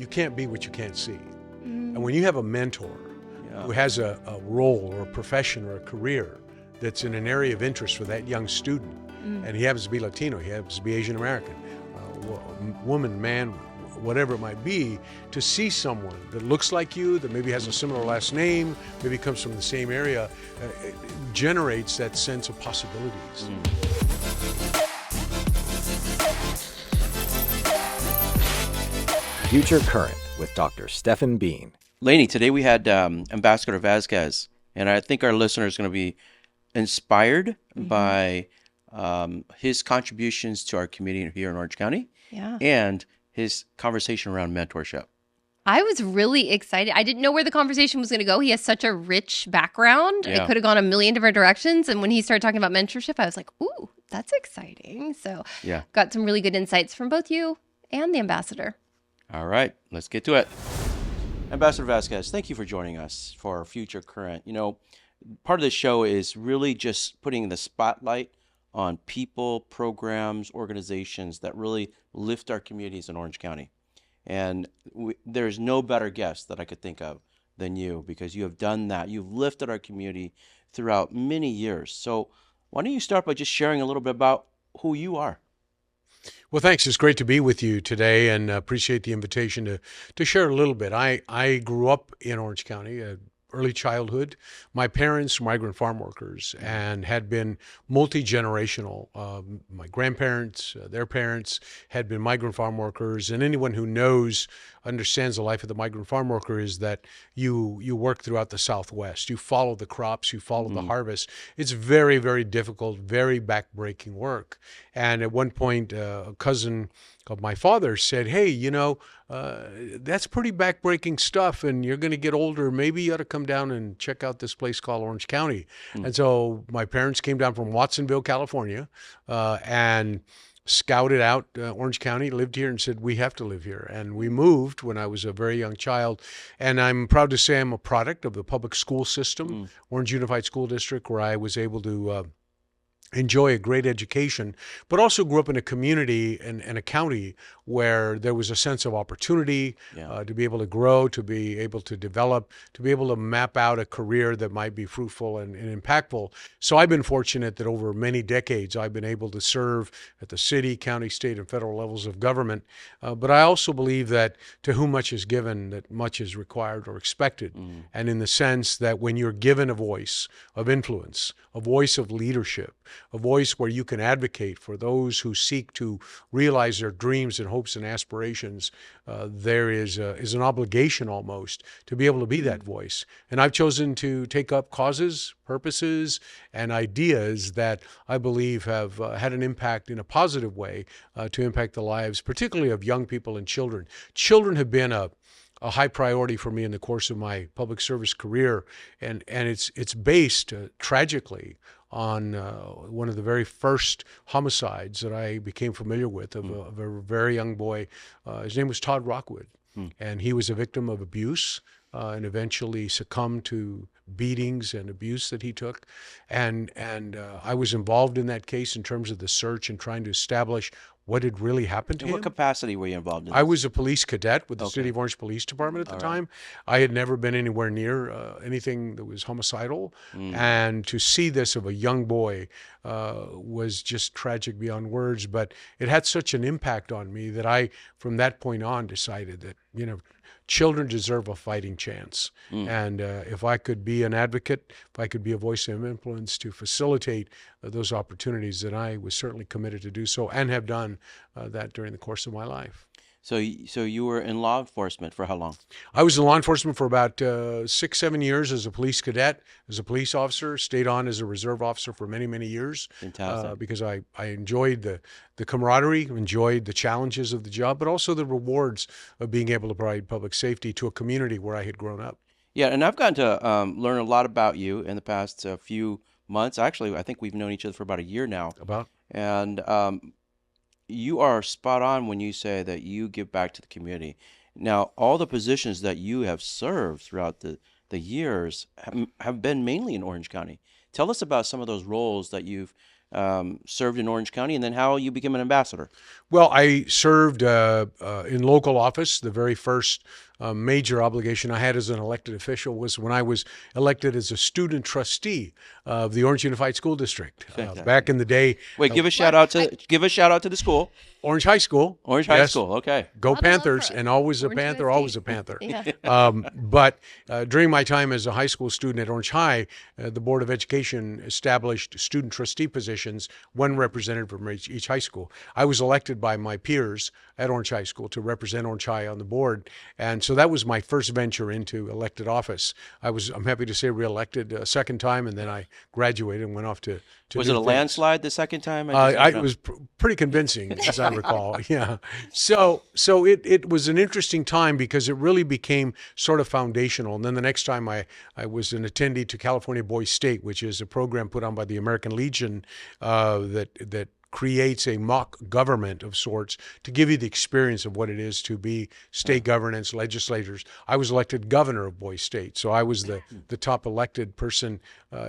you can't be what you can't see. And when you have a mentor who has a role or a profession or a career that's in an area of interest for that young student, and he happens to be Latino, he happens to be Asian American, woman, man, whatever it might be, to see someone that looks like you, that maybe has a similar last name, maybe comes from the same area, it generates that sense of possibilities. Future Current with Dr. Stefan Bean. Lainey, today we had Ambassador Vasquez, and I think our listeners are going to be inspired by his contributions to our community here in Orange County and his conversation around mentorship. I was really excited. I didn't know where the conversation was going to go. He has such a rich background. It could have gone a million different directions. And when he started talking about mentorship, I was like, ooh, that's exciting. So got some really good insights from both you and the ambassador. All right, let's get to it. Ambassador Vasquez, thank you for joining us for Future Current. You know, part of the show is really just putting the spotlight on people, programs, organizations that really lift our communities in Orange County. And there's no better guest that I could think of than you, because you have done that. You've lifted our community throughout many years. So why don't you start by just sharing a little bit about who you are? Well, thanks. It's great to be with you today, and appreciate the invitation to share a little bit. I grew up in Orange County, early childhood. My parents were migrant farm workers and had been multi-generational. My grandparents, their parents had been migrant farm workers, and anyone who understands the life of the migrant farm worker is that you work throughout the Southwest. You follow the crops, you follow the harvest. It's very, very difficult, very backbreaking work. And at one point, a cousin of my father said, hey, that's pretty backbreaking stuff, and you're going to get older. Maybe you ought to come down and check out this place called Orange County. And so my parents came down from Watsonville, California, and scouted out Orange County, lived here, and said, we have to live here. And we moved when I was a very young child. And I'm proud to say I'm a product of the public school system, Orange Unified School District, where I was able to enjoy a great education, but also grew up in a community and a county where there was a sense of opportunity to be able to grow, to be able to develop, to be able to map out a career that might be fruitful and impactful. So I've been fortunate that over many decades, I've been able to serve at the city, county, state, and federal levels of government. But I also believe that to whom much is given, that much is required or expected. And in the sense that when you're given a voice of influence, a voice of leadership, a voice where you can advocate for those who seek to realize their dreams and hopes and aspirations, there is an obligation almost to be able to be that voice. And I've chosen to take up causes, purposes, and ideas that I believe have had an impact in a positive way to impact the lives, particularly of young people and children. Children have been a high priority for me in the course of my public service career, and it's based tragically on one of the very first homicides that I became familiar with of a very young boy. His name was Todd Rockwood, and he was a victim of abuse and eventually succumbed to beatings and abuse that he took. And I was involved in that case in terms of the search and trying to establish what had really happened to him. In what capacity were you involved in this? I was a police cadet with the City of Orange Police Department at the time. I had never been anywhere near anything that was homicidal. And to see this of a young boy was just tragic beyond words. But it had such an impact on me that I, from that point on, decided that, children deserve a fighting chance. And if I could be an advocate, if I could be a voice of influence to facilitate those opportunities, then I was certainly committed to do so and have done that during the course of my life. So you were in law enforcement for how long? I was in law enforcement for about 6-7 years as a police cadet, as a police officer, stayed on as a reserve officer for many, many years. Fantastic. Because I enjoyed the camaraderie, enjoyed the challenges of the job, but also the rewards of being able to provide public safety to a community where I had grown up. Yeah, and I've gotten to learn a lot about you in the past few months. Actually, I think we've known each other for about a year now. And you are spot on when you say that you give back to the community. Now, all the positions that you have served throughout the years have been mainly in Orange County. Tell us about some of those roles that you've served in Orange County, and then how you became an ambassador. Well, I served in local office. The very first major obligation I had as an elected official was when I was elected as a student trustee of the Orange Unified School District. Back in the day. Wait, give a shout out to the school. Orange High School. Orange High School, okay. Go Panthers, and always a Panther, always a Panther. But during my time as a high school student at Orange High, the Board of Education established student trustee positions, one representative from each high school. I was elected by my peers at Orange High School to represent Orange High on the board, and so that was my first venture into elected office. I'm happy to say, reelected a second time, and then I graduated and went off to was it a landslide the second time? It was pretty convincing, as I recall. Yeah. So it was an interesting time because it really became sort of foundational. And then the next time I was an attendee to California Boys State, which is a program put on by the American Legion that creates a mock government of sorts to give you the experience of what it is to be state governance, legislators. I was elected governor of Boys State, so I was the top elected person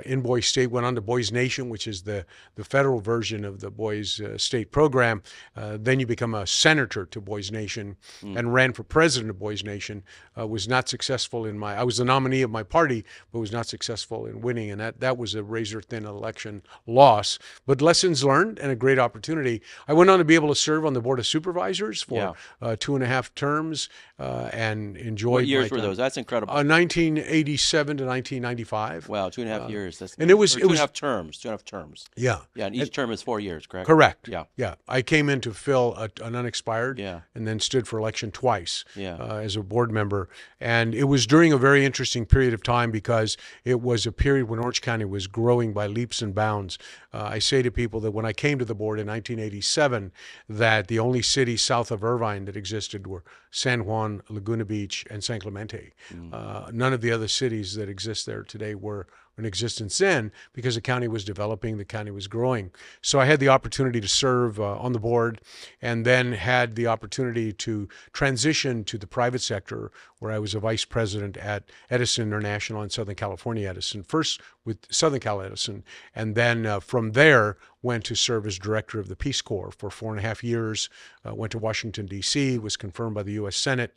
in Boys State. Went on to Boys Nation, which is the federal version of the Boys State program. Then you become a senator to Boys Nation and ran for president of Boys Nation. Was not successful I was the nominee of my party, but was not successful in winning, and that was a razor-thin election loss. But lessons learned and a great opportunity. I went on to be able to serve on the Board of Supervisors for 2.5 terms and enjoyed. What years were those? That's incredible. 1987 to 1995. Wow, 2.5 years. And it was 2.5 terms. 2.5 terms. Yeah. Yeah, and each term is 4 years, correct? Correct. Yeah. Yeah. I came in to fill an unexpired and then stood for election twice as a board member. And it was during a very interesting period of time because it was a period when Orange County was growing by leaps and bounds. I say to people that when I came to the board in 1987, that the only cities south of Irvine that existed were San Juan, Laguna Beach, and San Clemente. None of the other cities that exist there today were in existence then because the county was developing, the county was growing. So I had the opportunity to serve on the board and then had the opportunity to transition to the private sector where I was a vice president at Edison International in Southern California Edison, first with Southern Cal Edison, and then from there went to serve as director of the Peace Corps for 4.5 years, went to Washington, D.C., was confirmed by the U.S. Senate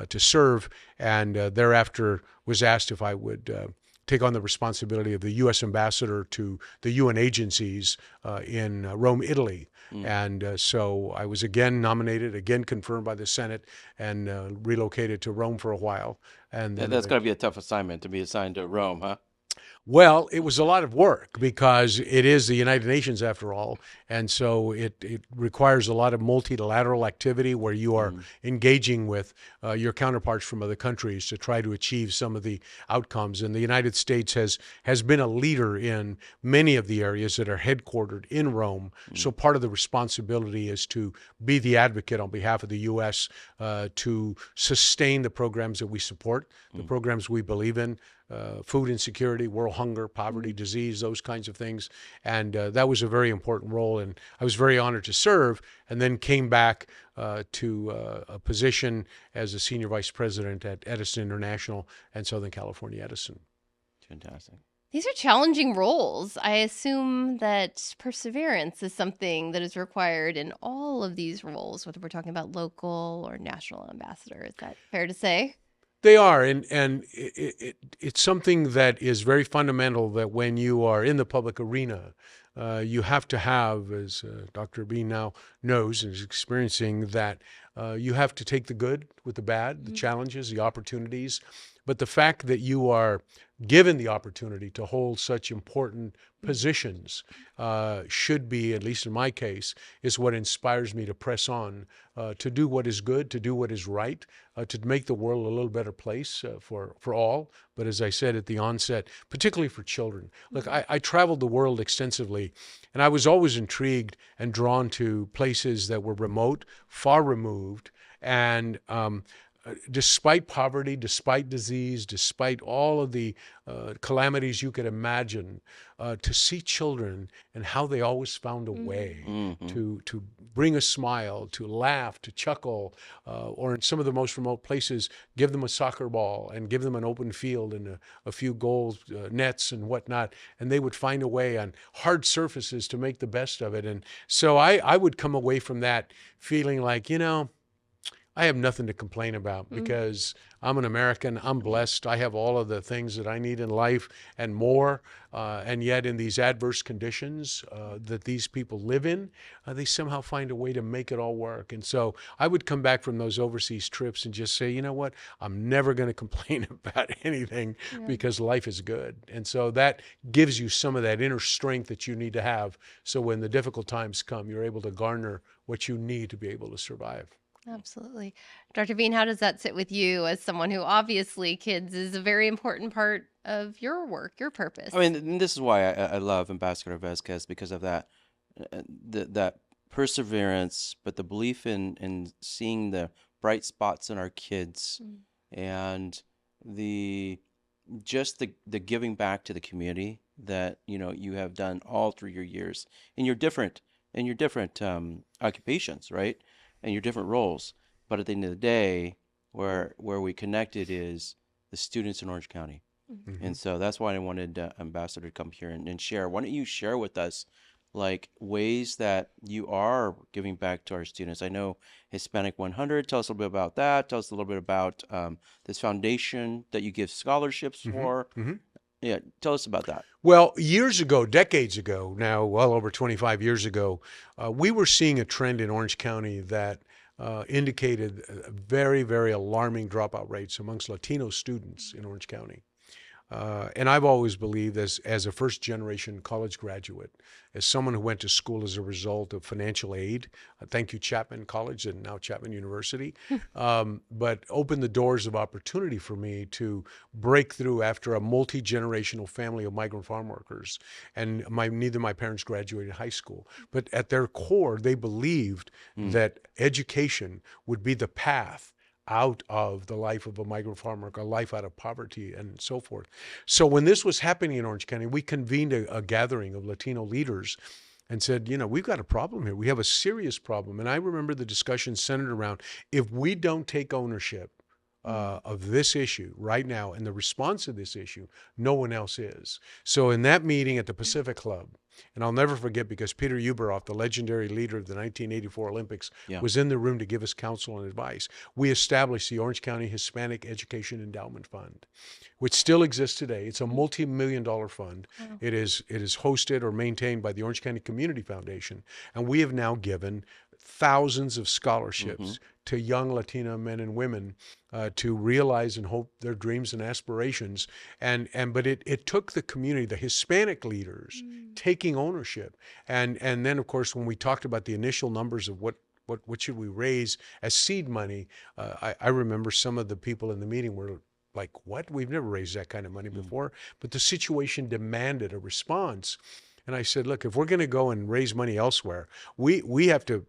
to serve, and thereafter was asked if I would take on the responsibility of the U.S. ambassador to the UN agencies in Rome, Italy. And so I was again nominated, again confirmed by the Senate, and relocated to Rome for a while. And then that's got to be a tough assignment to be assigned to Rome, huh? Well, it was a lot of work because it is the United Nations after all. And so it requires a lot of multilateral activity where you are engaging with your counterparts from other countries to try to achieve some of the outcomes. And the United States has been a leader in many of the areas that are headquartered in Rome. So part of the responsibility is to be the advocate on behalf of the U.S. To sustain the programs that we support, the programs we believe in. Food insecurity, world hunger, poverty, disease, those kinds of things. And that was a very important role. And I was very honored to serve and then came back to a position as a senior vice president at Edison International and Southern California Edison. Fantastic. These are challenging roles. I assume that perseverance is something that is required in all of these roles, whether we're talking about local or national ambassador. Is that fair to say? They are, and it's something that is very fundamental that when you are in the public arena, you have to have, as Dr. Bean now knows and is experiencing, that you have to take the good with the bad, the challenges, the opportunities. But the fact that you are given the opportunity to hold such important positions should be, at least in my case, is what inspires me to press on, to do what is good, to do what is right, to make the world a little better place for all. But as I said at the onset, particularly for children. Look, I traveled the world extensively, and I was always intrigued and drawn to places that were remote, far removed, and despite poverty, despite disease, despite all of the calamities you could imagine, to see children and how they always found a way to bring a smile, to laugh, to chuckle, or in some of the most remote places, give them a soccer ball and give them an open field and a few goals, nets and whatnot, and they would find a way on hard surfaces to make the best of it. And so I would come away from that feeling like, I have nothing to complain about because I'm an American. I'm blessed. I have all of the things that I need in life and more. And yet in these adverse conditions that these people live in, they somehow find a way to make it all work. And so I would come back from those overseas trips and just say, you know what? I'm never going to complain about anything because life is good. And so that gives you some of that inner strength that you need to have. So when the difficult times come, you're able to garner what you need to be able to survive. Absolutely. Dr. Bean, how does that sit with you as someone who obviously kids is a very important part of your work, your purpose? I mean, this is why I love Ambassador Vasquez, because of that that perseverance, but the belief in seeing the bright spots in our kids and the giving back to the community that you have done all through your years in your different occupations, right? And your different roles. But at the end of the day, where we connected is the students in Orange County. And so that's why I wanted Ambassador to come here and share. Why don't you share with us like ways that you are giving back to our students? I know Hispanic 100. Tell us a little bit about that. Tell us a little bit about this foundation that you give scholarships for. Yeah, tell us about that. Well, years ago, decades ago, now well over 25 years ago, we were seeing a trend in Orange County that indicated very, very alarming dropout rates amongst Latino students in Orange County. And I've always believed as a first-generation college graduate, as someone who went to school as a result of financial aid, thank you Chapman College and now Chapman University, but opened the doors of opportunity for me to break through after a multi-generational family of migrant farm workers. And neither my parents graduated high school, but at their core, they believed that education would be the path out of the life of a migrant farm worker, a life out of poverty and so forth. So when this was happening in Orange County, we convened a gathering of Latino leaders and said, we've got a problem here. We have a serious problem. And I remember the discussion centered around, if we don't take ownership of this issue right now and the response to this issue, no one else is. So in that meeting at the Pacific Club, and I'll never forget because Peter Uberoff, the legendary leader of the 1984 Olympics, was in the room to give us counsel and advice. We established the Orange County Hispanic Education Endowment Fund, which still exists today. It's a multi-million-dollar fund. Wow. It is hosted or maintained by the Orange County Community Foundation, and we have now given thousands of scholarships to young Latino men and women to realize and hope their dreams and aspirations. But it took the community, the Hispanic leaders, taking ownership. And then, of course, when we talked about the initial numbers of what should we raise as seed money, I remember some of the people in the meeting were like, what? We've never raised that kind of money before. But the situation demanded a response. And I said, look, if we're going to go and raise money elsewhere, we have to,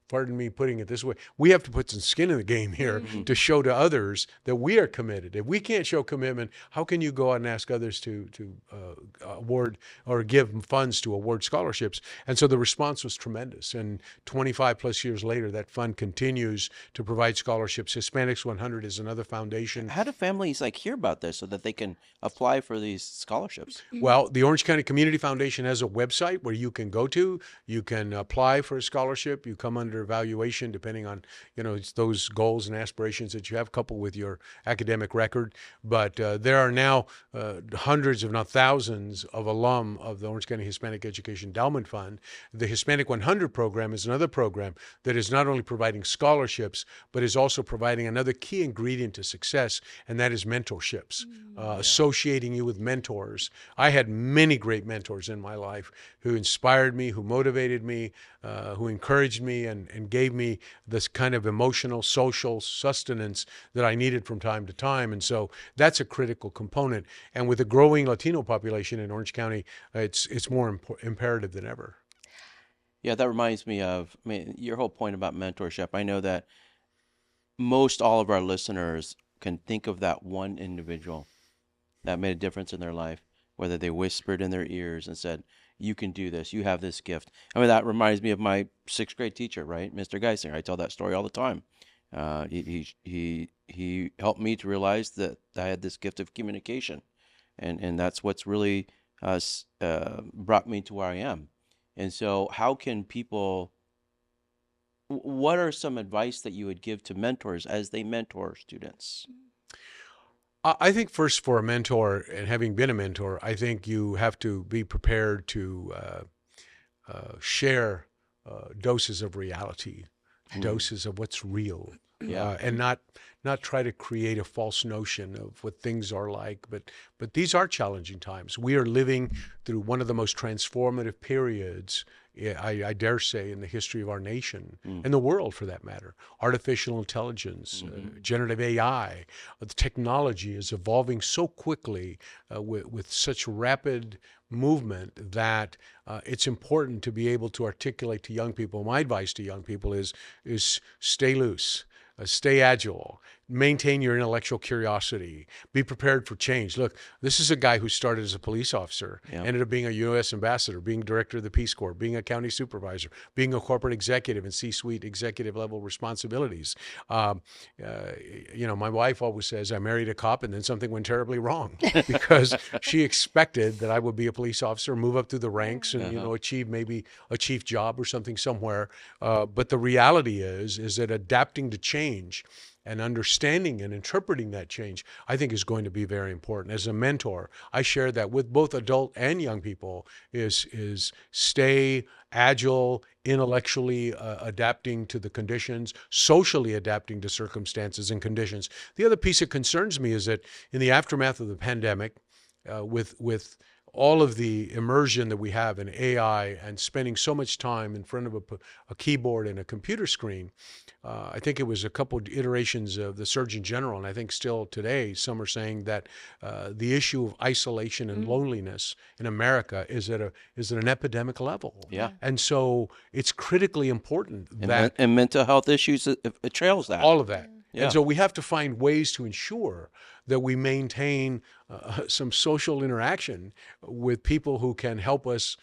pardon me putting it this way, we have to put some skin in the game here to show to others that we are committed. If we can't show commitment, how can you go out and ask others to award or give funds to award scholarships? And so the response was tremendous. And 25 plus years later, that fund continues to provide scholarships. Hispanics 100 is another foundation. How do families hear about this so that they can apply for these scholarships? Well, the Orange County Community Foundation has a website where you can go to. You can apply for a scholarship. You come under evaluation depending on it's those goals and aspirations that you have coupled with your academic record. But there are now hundreds if not thousands of alum of the Orange County Hispanic Education Endowment Fund. The Hispanic 100 program is another program that is not only providing scholarships but is also providing another key ingredient to success, and that is mentorships, associating you with mentors. I had many great mentors in my life who inspired me, who motivated me, who encouraged me and gave me this kind of emotional, social sustenance that I needed from time to time. And so that's a critical component. And with a growing Latino population in Orange County, it's more imperative than ever. Yeah, that reminds me of your whole point about mentorship. I know that most all of our listeners can think of that one individual that made a difference in their life, whether they whispered in their ears and said, you can do this, you have this gift. I mean, that reminds me of my 6th grade teacher, right? Mr. Geisinger. I tell that story all the time. He helped me to realize that I had this gift of communication. And that's what's really brought me to where I am. And so how can people, what are some advice that you would give to mentors as they mentor students? I think first, for a mentor, and having been a mentor, I think you have to be prepared to share doses of reality, doses of what's real, and not try to create a false notion of what things are like. But these are challenging times. We are living through one of the most transformative periods, I dare say, in the history of our nation and the world, for that matter. Artificial intelligence, generative AI, the technology is evolving so quickly with such rapid movement that it's important to be able to articulate to young people. My advice to young people is stay loose. Stay agile, maintain your intellectual curiosity, be prepared for change. Look, this is a guy who started as a police officer, ended up being a U.S. ambassador, being director of the Peace Corps, being a county supervisor, being a corporate executive and C-suite executive level responsibilities. My wife always says I married a cop and then something went terribly wrong because she expected that I would be a police officer, move up through the ranks and, achieve maybe a chief job or something somewhere. But the reality is that adapting to change and understanding and interpreting that change, I think, is going to be very important. As a mentor, I share that with both adult and young people, is stay agile, intellectually adapting to the conditions, socially adapting to circumstances and conditions. The other piece that concerns me is that in the aftermath of the pandemic, with all of the immersion that we have in AI and spending so much time in front of a keyboard and a computer screen, I think it was a couple iterations of the Surgeon General, and I think still today, some are saying that the issue of isolation and loneliness in America is at an epidemic level. Yeah. And so it's critically important that... And mental health issues, it trails that. All of that. Yeah. And so we have to find ways to ensure that we maintain some social interaction with people who can help us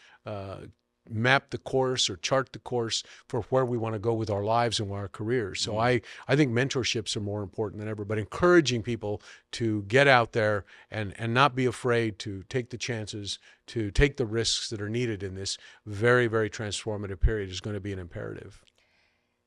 map the course or chart the course for where we want to go with our lives and our careers. So I think mentorships are more important than ever, but encouraging people to get out there and not be afraid to take the chances, to take the risks that are needed in this very, very transformative period is going to be an imperative.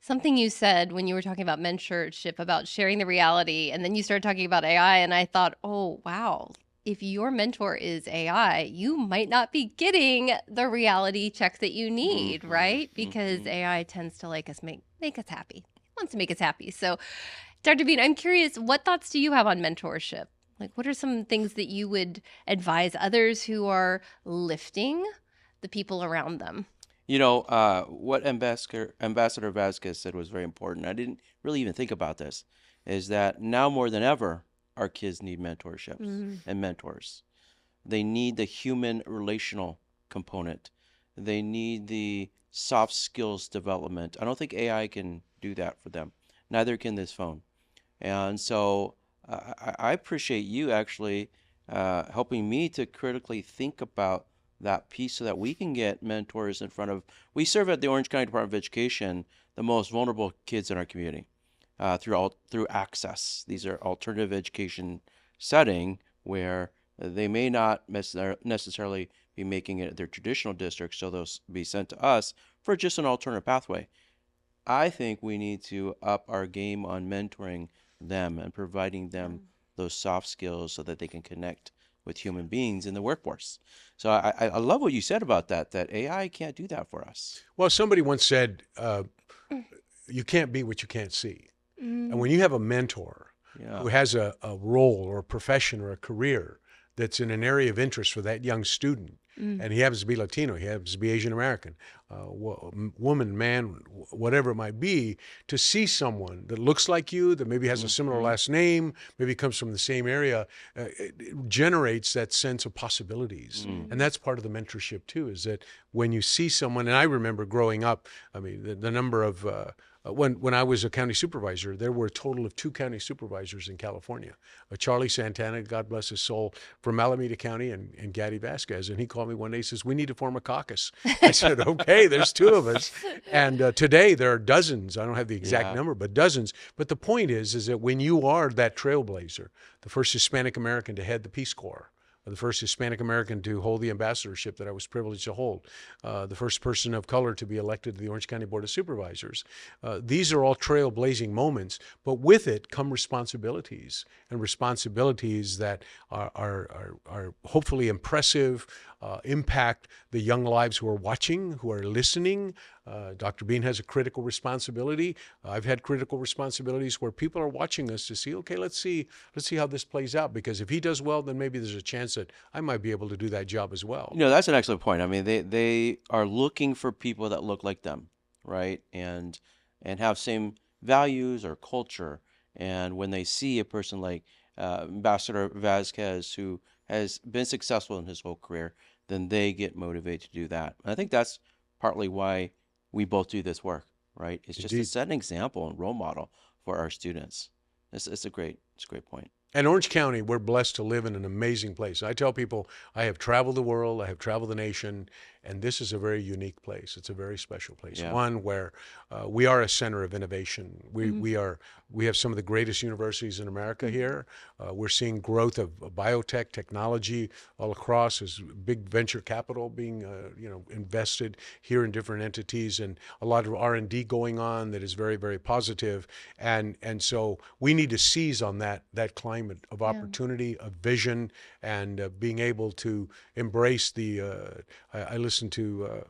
Something you said when you were talking about mentorship, about sharing the reality, and then you started talking about AI, and I thought, oh, wow, if your mentor is AI, you might not be getting the reality check that you need, right? Because AI tends to make us happy. It wants to make us happy. So, Dr. Bean, I'm curious, what thoughts do you have on mentorship? Like, what are some things that you would advise others who are lifting the people around them? What Ambassador Vasquez said was very important. I didn't really even think about this, is that now more than ever, our kids need mentorships and mentors. They need the human relational component. They need the soft skills development. I don't think AI can do that for them. Neither can this phone. And so I appreciate you actually helping me to critically think about that piece so that we can get mentors in front of... We serve at the Orange County Department of Education the most vulnerable kids in our community through access. These are alternative education setting where they may not necessarily be making it at their traditional district, so they'll be sent to us for just an alternative pathway. I think we need to up our game on mentoring them and providing them those soft skills so that they can connect with human beings in the workforce. So I love what you said about that AI can't do that for us. Well, somebody once said, you can't be what you can't see. And when you have a mentor who has a role or a profession or a career that's in an area of interest for that young student, and he happens to be Latino, he happens to be Asian American, woman, man, whatever it might be, to see someone that looks like you, that maybe has a similar last name, maybe comes from the same area, it generates that sense of possibilities. And that's part of the mentorship too, is that when you see someone, and I remember growing up, I mean, the number of when I was a county supervisor, there were a total of 2 county supervisors in California. Charlie Santana, God bless his soul, from Alameda County, and Gaddi Vasquez. And he called me one day, he says, "We need to form a caucus." I said, "Okay, there's 2 of us." And today there are dozens. I don't have the exact number, but dozens. But the point is that when you are that trailblazer, the first Hispanic American to head the Peace Corps, the first Hispanic American to hold the ambassadorship that I was privileged to hold, the first person of color to be elected to the Orange County Board of Supervisors. These are all trailblazing moments, but with it come responsibilities, and responsibilities that are hopefully impressive, impact the young lives who are watching, who are listening. Dr. Bean has a critical responsibility. I've had critical responsibilities where people are watching us to see, okay, let's see how this plays out, because if he does well, then maybe there's a chance that I might be able to do that job as well. That's an excellent point. I mean, they are looking for people that look like them, right? And have same values or culture. And when they see a person like Ambassador Vasquez, who has been successful in his whole career, then they get motivated to do that. And I think that's partly why we both do this work, right? It's just to set an example and role model for our students. It's a great point. And Orange County, we're blessed to live in an amazing place. I tell people I have traveled the world, I have traveled the nation, and this is a very unique place. It's a very special place. Yeah. One where we are a center of innovation. We have some of the greatest universities in America here. We're seeing growth of biotech technology all across. There's big venture capital being invested here in different entities, and a lot of R&D going on that is very, very positive. And so we need to seize on that climate of opportunity, of vision, and being able to embrace the. I listened to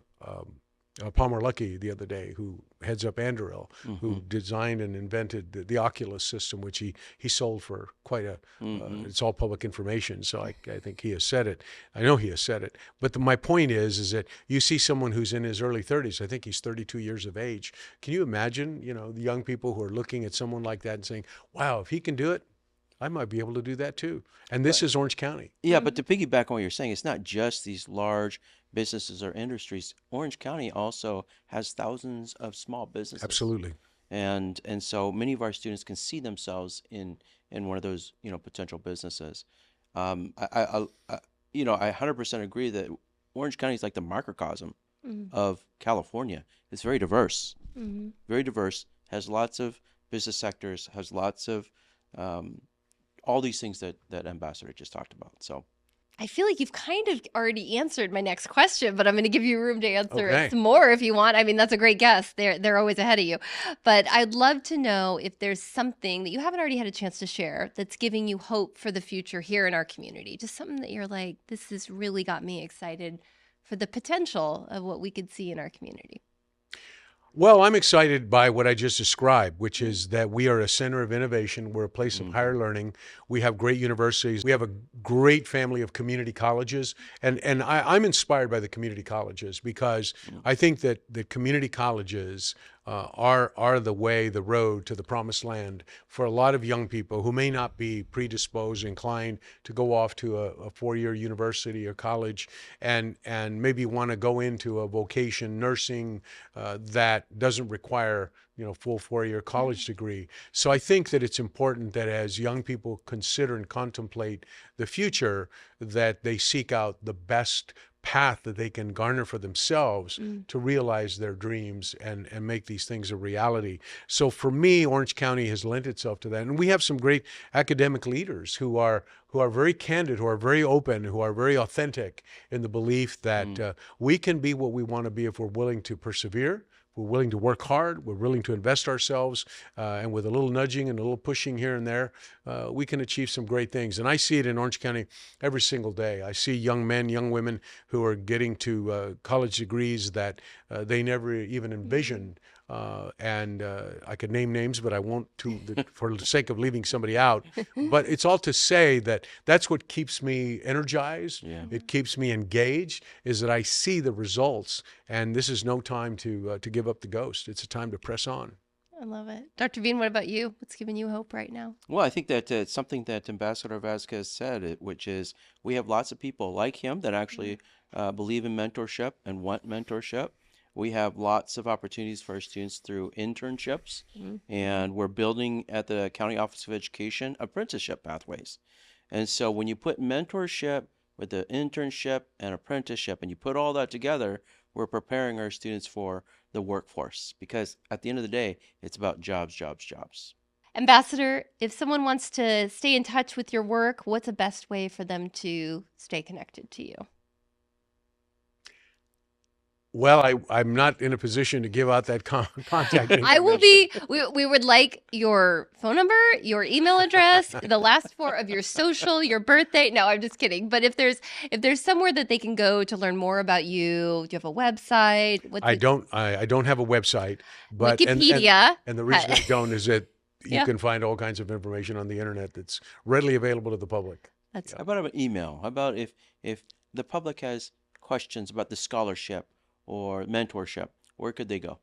Palmer Luckey the other day, who heads up Anduril, who designed and invented the Oculus system, which he sold for quite a. It's all public information, so I think he has said it. I know he has said it. But my point is that you see someone who's in his early 30s. I think he's 32 years of age. Can you imagine? The young people who are looking at someone like that and saying, "Wow, if he can do it, I might be able to do that too." And this is Orange County. Yeah, but to piggyback on what you're saying, it's not just these large businesses or industries. Orange County also has thousands of small businesses. Absolutely. And so many of our students can see themselves in one of those potential businesses. I 100% agree that Orange County is like the microcosm of California. It's very diverse, very diverse. Has lots of business sectors. Has lots of all these things that Ambassador just talked about. So I feel like you've kind of already answered my next question, but I'm going to give you room to answer some more if you want. I mean, that's a great guess. They're always ahead of you. But I'd love to know if there's something that you haven't already had a chance to share that's giving you hope for the future here in our community. Just something that you're like, this has really got me excited for the potential of what we could see in our community. Well, I'm excited by what I just described, which is that we are a center of innovation. We're a place of higher learning. We have great universities. We have a great family of community colleges. And I'm inspired by the community colleges because I think that the community colleges are the way, the road to the promised land for a lot of young people who may not be predisposed, inclined to go off to a 4-year university or college and maybe want to go into a vocation, nursing, that doesn't require full 4-year college degree. So I think that it's important that as young people consider and contemplate the future, that they seek out the best path that they can garner for themselves to realize their dreams and make these things a reality. So for me, Orange County has lent itself to that. And we have some great academic leaders who are very candid, who are very open, who are very authentic in the belief that we can be what we want to be if we're willing to persevere. We're willing to work hard. We're willing to invest ourselves. And with a little nudging and a little pushing here and there, we can achieve some great things. And I see it in Orange County every single day. I see young men, young women who are getting to college degrees that they never even envisioned. And I could name names, but I won't for the sake of leaving somebody out. But it's all to say that that's what keeps me energized. Yeah. It keeps me engaged, is that I see the results. And this is no time to give up the ghost. It's a time to press on. I love it. Dr. Bean, what about you? What's giving you hope right now? Well, I think that it's something that Ambassador Vasquez said, which is we have lots of people like him that actually believe in mentorship and want mentorship. We have lots of opportunities for our students through internships, and we're building at the County Office of Education apprenticeship pathways. And so when you put mentorship with the internship and apprenticeship, and you put all that together, we're preparing our students for the workforce, because at the end of the day, it's about jobs, jobs, jobs. Ambassador, if someone wants to stay in touch with your work, what's the best way for them to stay connected to you? Well, I'm not in a position to give out that contact information. I will be. We would like your phone number, your email address, the last four of your social, your birthday. No, I'm just kidding. But if there's somewhere that they can go to learn more about you, do you have a website? I don't have a website, but Wikipedia. And the reason I don't is that you can find all kinds of information on the internet that's readily available to the public. How about an email? How about if the public has questions about the scholarship or mentorship, where could they go?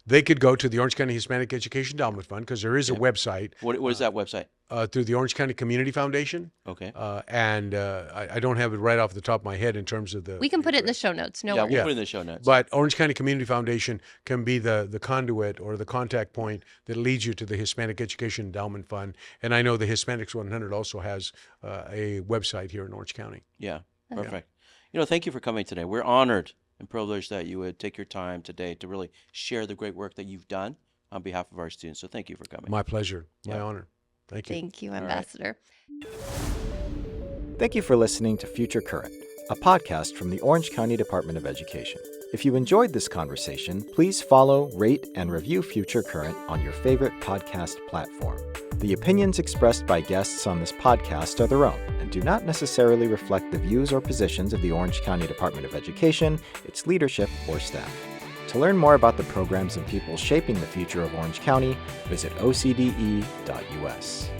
They could go to the Orange County Hispanic Education Endowment Fund, because there is a website. What is that website? Through the Orange County Community Foundation. Okay. I don't have it right off the top of my head in terms of the... We can put it in the show notes. No worries. We'll put it in the show notes. But Orange County Community Foundation can be the conduit or the contact point that leads you to the Hispanic Education Endowment Fund. And I know the Hispanics 100 also has a website here in Orange County. Yeah, perfect. Thank you for coming today. We're honored and privileged that you would take your time today to really share the great work that you've done on behalf of our students. So thank you for coming. My pleasure. My honor. Thank you. Thank you, Ambassador. Thank you for listening to Future Current, a podcast from the Orange County Department of Education. If you enjoyed this conversation, please follow, rate, and review Future Current on your favorite podcast platform. The opinions expressed by guests on this podcast are their own and do not necessarily reflect the views or positions of the Orange County Department of Education, its leadership, or staff. To learn more about the programs and people shaping the future of Orange County, visit ocde.us.